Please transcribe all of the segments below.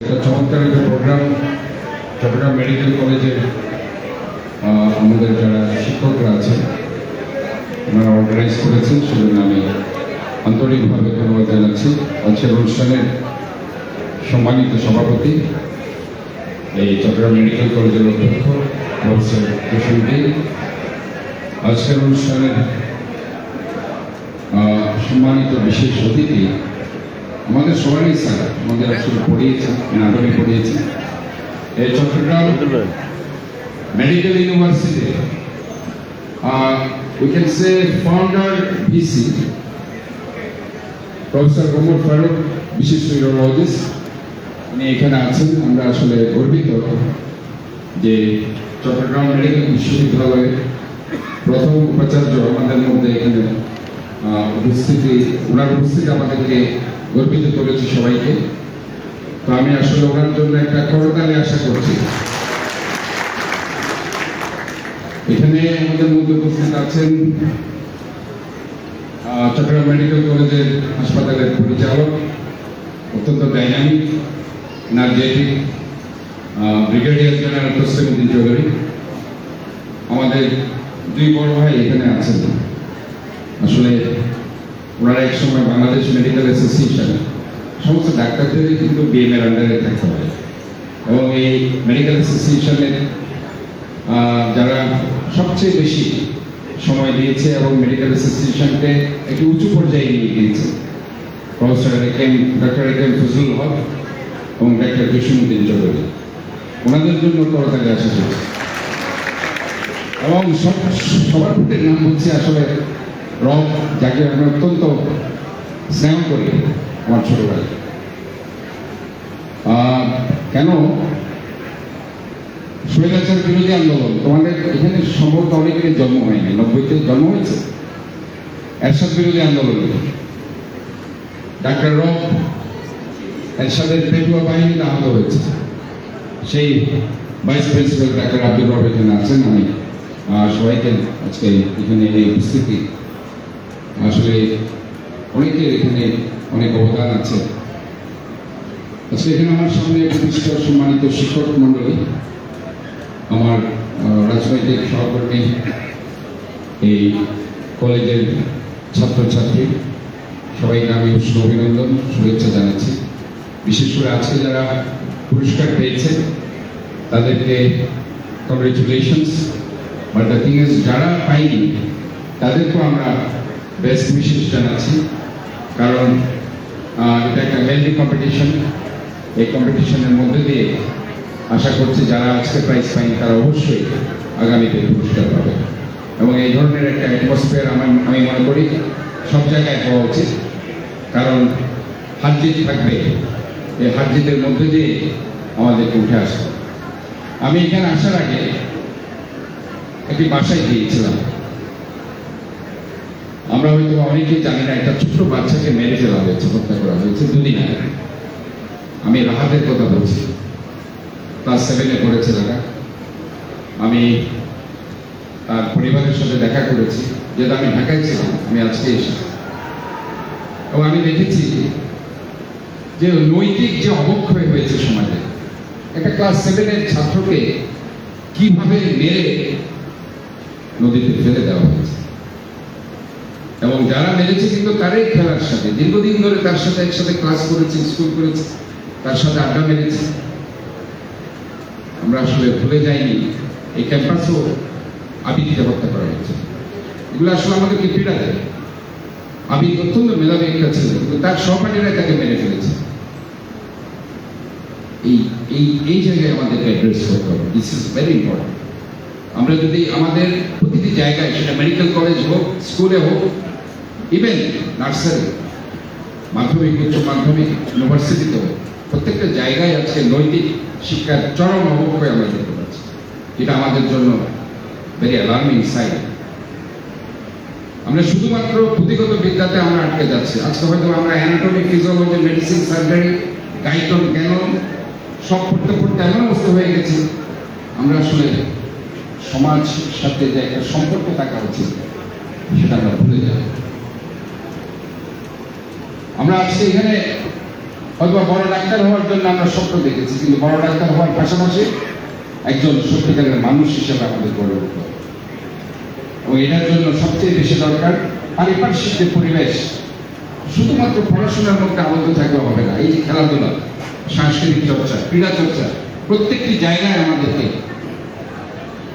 চমৎকার একটা programme Chittagong medical কলেজের আমাদের যারা শিক্ষকরা আছেন ওনারা অর্গানাইজ করেছেন, সেজন্য আমি আন্তরিকভাবে ধন্যবাদ জানাচ্ছি। আজকের অনুষ্ঠানের সম্মানিত সভাপতি এই চট্টগ্রাম মেডিকেল কলেজের অধ্যক্ষ প্রফেসর কুসুম দে, আজকের অনুষ্ঠানের সম্মানিত বিশেষ অতিথি আমাদের সবারই স্যার, আমাদের আসলে পড়িয়েছেন, নাটকে পড়িয়েছেন এই Chittagong medical university we can say founder VC professor Omar Faruk, বিশিষ্ট ইউরোলজিস্ট, উনি এখানে আছেন। আমরা আসলে গর্বিত যে চট্টগ্রাম মেডিকেল বিশ্ববিদ্যালয়ের প্রথম উপাচার্য আমাদের মধ্যে এখানে ওনার উপস্থিতি আমাদেরকে গর্বিত করেছে সবাইকে। তো আমি আসলে ওনার জন্য একটা করতালি আশা করছি। এখানে আমাদের মধ্যে উপস্থিত আছেন চট্টগ্রাম মেডিকেল কলেজের হাসপাতালের পরিচালক, অত্যন্ত dynamic, energetic brigadier general Taslimuddin Chowdhury. আমাদের দুই বড় ভাই এখানে আছেন। আসলে ওনারা এক সময় বাংলাদেশ মেডিকেল অ্যাসোসিয়েশন সমস্ত ডাক্তারদেরই কিন্তু বিএমএর আন্ডারে থাকতে হয়, এবং এই মেডিকেল অ্যাসোসিয়েশনের যারা সবচেয়ে বেশি সময় দিয়েছে এবং মেডিকেল অ্যাসোসিয়েশনকে একটি উঁচু পর্যায়ে নিয়ে গিয়েছে প্রফেসর ডক্টর একেম ফজলুল হক এবং ডক্টর কুসুমউদ্দিন চৌধুরী। ওনাদের জন্য করতালি আসা চলছে। এবং সবার প্রতি নাম হচ্ছে আসলে রব, যাকে আমি অত্যন্ত স্নেহ করি, আমার ছোট ভাই। কেন স্বৈরাচার বিরোধী আন্দোলন, তোমাদের এখানে সম্ভবত অনেকের জন্ম হয়নি, 90-তে জন্ম হয়েছে এরশাদ বিরোধী আন্দোলন। ডাক্তার রব এরশাদের পেটুয়া বাহিনীতে আহত হয়েছে, সেই ভাইস প্রিন্সিপাল ডাক্তার আব্দুল রব এখানে আছেন। আমি সবাইকে আজকে এখানে এই উপস্থিতি, আসলে অনেকের এখানে অনেক অবদান আছে। আজকে এখানে আমার সামনে বিশিষ্ট সম্মানিত শিক্ষক মন্ডলী, আমার রাজনৈতিক সহকর্মী, এই কলেজের ছাত্রছাত্রী, সবাইকে আমি উষ্ণ অভিনন্দন শুভেচ্ছা জানাচ্ছি। বিশেষ করে আজকে যারা পুরস্কার পেয়েছে তাদেরকে congratulations. But the thing is, যারা পাইনি তাদেরকেও আমরা বেস্ট উইশেস জানাচ্ছি, কারণ এটা একটা হেলদি কম্পিটিশন। এই কম্পিটিশনের মধ্যে দিয়ে আশা করছি যারা আজকে প্রাইজ পায়নি তারা অবশ্যই আগামীতে পুরস্কার পাবে। এবং এই ধরনের একটা অ্যাটমসফিয়ার আমি মনে করি সব জায়গায় হওয়া উচিত, কারণ হারজিত থাকবে, এই হারজিতের মধ্যে দিয়ে আমাদেরকে উঠে আসবে। আমি এখানে আসার আগে একটি বাসায় গিয়েছিলাম। আমরা হয়তো অনেকেই জানি না, একটা ছোট্ট বাচ্চাকে মেরে ফেলা হয়েছে, হত্যা করা হয়েছে দুদিন আগে। আমি রাহাতের কথা বলছি, ক্লাস 7-এ পড়েছে তারা। আমি তার পরিবারের সাথে দেখা করেছি, যেহেতু আমি ঢাকায় ছিলাম, আমি আজকে এসেছি। এবং আমি দেখেছি যে নৈতিক যে অবক্ষয় হয়েছে সমাজে, একটা ক্লাস 7-এর ছাত্রকে কিভাবে মেরে নদীতে ফেলে দেওয়া হয়েছে। এবং যারা মেরেছে কিন্তু তারাই খেলার সাথে দীর্ঘদিন ধরে তার সাথে একসাথে ক্লাস করেছে, স্কুল করেছে, তার সাথে আড্ডা মেরেছে। আমরা আসলে ভুলে যাইনি এই ক্যাম্পাসও আবিদকে হত্যা করা হয়েছে। এগুলো আসলে আমাদেরকে পীড়া দেয়। আবিদ অত্যন্ত মেধাবী একটা ছিল, কিন্তু তার সহপাঠীরা তাকে মেরে ফেলেছে। এই জায়গায় আমাদেরকে অ্যাড্রেস করতে হবে। This is very important. আমরা যদি আমাদের প্রতিটি জায়গায়, সেটা মেডিকেল কলেজ হোক, স্কুলে হোক, ইভেন নার্সারি, মাধ্যমিক, উচ্চ মাধ্যমিক, ইউনিভার্সিটিতে হোক, প্রত্যেকটা জায়গায় আজকে নৈতিক শিক্ষার চরম অবক্ষয় আমরা দেখতে পাচ্ছি। এটা আমাদের জন্য ভেরি অ্যালার্মিং সাইন। আমরা শুধুমাত্র পুঁথিগত বিদ্যাতে আমরা আটকে যাচ্ছি। আজকে হয়তো আমরা anatomy, physiology, medicine, surgery, Guyton, জ্ঞান সব পড়তে পড়তে এমন অবস্থা হয়ে গেছে, আমরা আসলে সমাজ সাথে যে একটা সম্পর্ক থাকা উচিত সেটা আমরা ভুলে যাই। আমরা আজকে এখানে অথবা বড় ডাক্তার হওয়ার জন্য আমরা স্বপ্ন দেখেছি, কিন্তু বড় ডাক্তার হওয়ার পাশাপাশি একজন সত্যিকারের মানুষ হিসেবে আমাদের গড়ে উঠতে হবে। এবং এটার জন্য সবচেয়ে বেশি দরকার পারিপার্শ্বিক যে পরিবেশ, শুধুমাত্র পড়াশোনার মধ্যে আবদ্ধ থাকলে হবে না। এই যে খেলাধুলা, সাংস্কৃতিক চর্চা, ক্রীড়া চর্চা, প্রত্যেকটি জায়গায় আমাদেরকে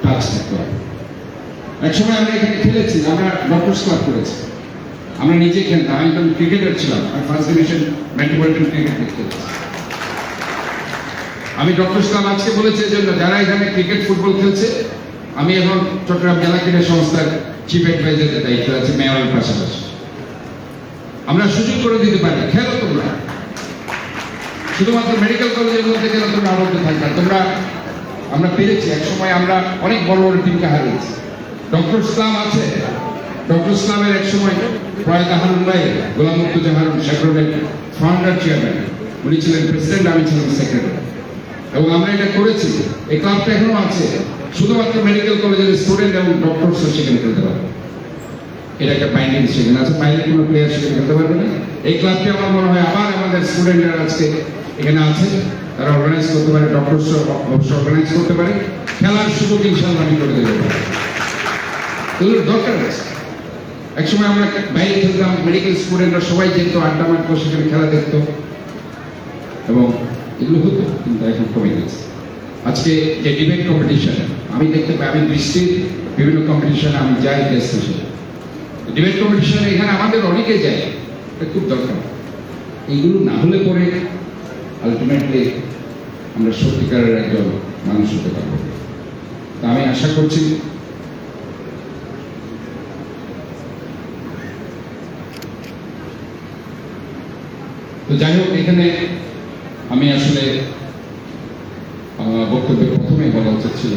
কাজ থাকতে হবে। একসময় আমরা এখানে খেলেছি, আমরা ডক্টরস ক্লাব করেছি, আমরা নিজে খেলতাম। আমি একজন ক্রিকেটার ছিলাম, আমি ফার্স্ট ডিভিশন মেট্রোপলিটন ক্রিকেট খেলেছি। আমি ডক্টরস ক্লাব আজকে বলেছি জন্য যারা এখানে ক্রিকেট ফুটবল খেলছে, আমি এখন চট্টগ্রাম জেলা ক্রীড়া সংস্থার চিফ অ্যাডভাইজারের দায়িত্ব আছে মেয়রের পাশাপাশি। আমরা সুযোগ করে দিতে পারি, খেলো তোমরা, শুধুমাত্র মেডিকেল কলেজের মধ্যে কেন তোমরা আবদ্ধ থাকবে তোমরা। আমরা পেরেছি, এক সময় আমরা অনেক বড় বড় টিমকে হারিয়েছি। ডক্টরস ক্লাব আছে, ডক্টরস ক্লাবের এক সময় প্রয়াত হারুন ভাই, গোলাম মুর্তজা হারুন, শেখরের ফাউন্ডার চেয়ারম্যান, উনি ছিলেন প্রেসিডেন্ট, আমি ছিলাম সেক্রেটারি। এবং আমরা এটা করেছি, এই ক্লাবটা এখনো আছে, শুধুমাত্র মেডিকেল কলেজের স্টুডেন্ট এবং ডক্টরসও সেখানে খেলতে পারবে। এটা একটা বাইন্ডিং সেখানে আছে, বাইরে কোনো প্লেয়ার সেখানে খেলতে পারবে না। এই ক্লাবটি আমার মনে হয় আবার আমাদের স্টুডেন্টরা আজকে এখানে আছে, তারা অর্গানাইজ করতে পারে, ডক্টরস অর্গানাইজ করতে পারে, খেলার সুযোগ ইনশাল্লাহ আমি করে দেবো। এগুলোর দরকার আছে। একসময় আমরা বাইরে খেলতাম, মেডিকেল স্টুডেন্টরা সবাই যেত, আড্ডা মারতো, সেখানে খেলা দেখতো এবং এগুলো হতো, কিন্তু এখন কমে গেছে। আজকে যে ডিবেট কম্পিটিশন আমি দেখতে পাই, আমি দৃষ্টির বিভিন্ন কম্পিটিশনে আমি যাই গেস্ট হিসেবে, ডিবেট কম্পিটিশনে এখানে আমাদের অনেকে যায়, এটা খুব দরকার। এইগুলো না হলে পরে আলটিমেটলি আমরা সত্যিকারের একজন মানুষ হতে পারবো। তা আমি আশা করছি তো যাই হোক, এখানে আমি আসলে বক্তব্যের প্রথমেই বলা উচিত ছিল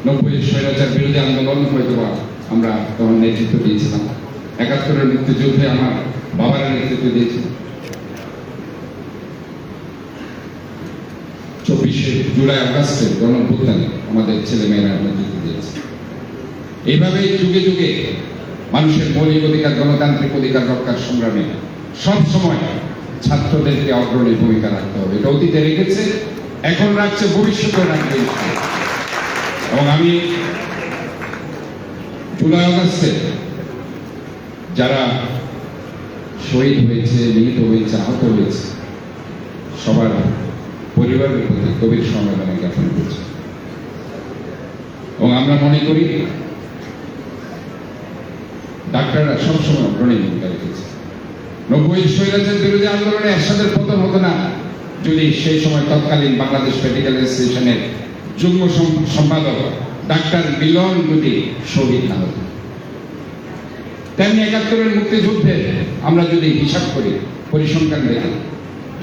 90-এর স্বৈরাচার বিরোধী আন্দোলন হয়তো আমরা তখন নেতৃত্ব দিয়েছিলাম। 71-এর মুক্তিযুদ্ধে আমার বাবারা নেতৃত্ব দিয়েছিল। 24শে জুলাই আগস্টের গণঅভ্যুত্থানে আমাদের ছেলেমেয়েরা নেতৃত্ব দিয়েছে। এইভাবেই যুগে যুগে মানুষের মৌলিক অধিকার, গণতান্ত্রিক অধিকার রক্ষার সংগ্রামে সব সময় ছাত্রদেরকে অগ্রণী ভূমিকা রাখতে হবে। এটা অতীতে রেখেছে, এখন রাখছে, ভবিষ্যতেও রাখবে। এবং আমি জুলাই আগস্টে যারা শহীদ হয়েছে, নিহত হয়েছে, আহত হয়েছে, সবার পরিবারের প্রতি গভীর সমবেদনা জ্ঞাপন করছি। এবং আমরা মনে করি ডাক্তাররা সবসময় অগ্রণী ভূমিকা রেখেছে। 90-এর স্বৈরাচার বিরোধী আন্দোলনে এরশাদের পতন হতো না যদি সেই সময় তৎকালীন বাংলাদেশ মেডিকেল অ্যাসোসিয়েশনের যুগ্ম সম্পাদক ডাক্তার মিলন যদি শহীদ না হতো। তেমনি 71-এর মুক্তিযুদ্ধে আমরা যদি হিসাব করি, পরিসংখ্যান দেখি,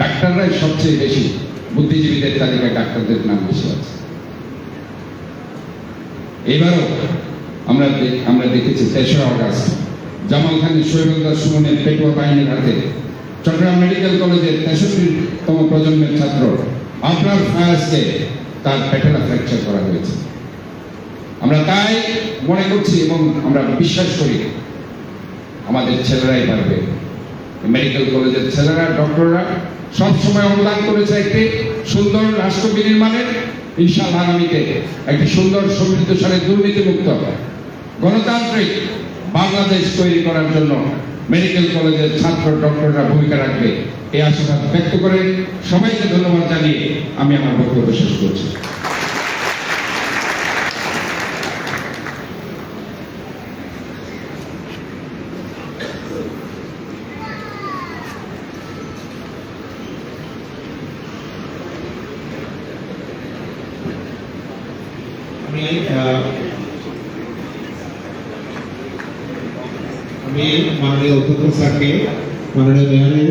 ডাক্তাররাই সবচেয়ে বেশি, বুদ্ধিজীবীদের তালিকায় ডাক্তারদের নাম বেশি আছে। এইবারও আমরা দেখেছি 3রা আগস্ট জামাল খানের, শহীদুল্লাহ সুমনের, পেটুয়া বাহিনীর হাতে চট্টগ্রাম মেডিকেল কলেজের 63তম প্রজন্মের ছাত্র আবরার ফায়াজকে তার প্যাটেলা ফ্র্যাকচার করা হয়েছে। আমরা তাই মনে করছি এবং আমরা বিশ্বাস করি আমাদের ছেলেরাই পারবে। মেডিকেল কলেজের ছেলেরা, ডক্টররা সবসময় অবদান করেছে একটি সুন্দর রাষ্ট্র বিনির্মাণের। ইনশাআল্লাহ আগামীতে একটি সুন্দর, সমৃদ্ধশালী, দুর্নীতিমুক্ত, গণতান্ত্রিক বাংলাদেশ তৈরি করার জন্য মেডিকেল কলেজের ছাত্র ডক্টররা ভূমিকা রাখবে, এই আশাবাদ ব্যক্ত করে সবাইকে ধন্যবাদ জানিয়ে আমি আমার বক্তব্য শেষ করছি। আমি মাননীয় অধ্যক্ষ স্যারকে, মাননীয় মেয়রের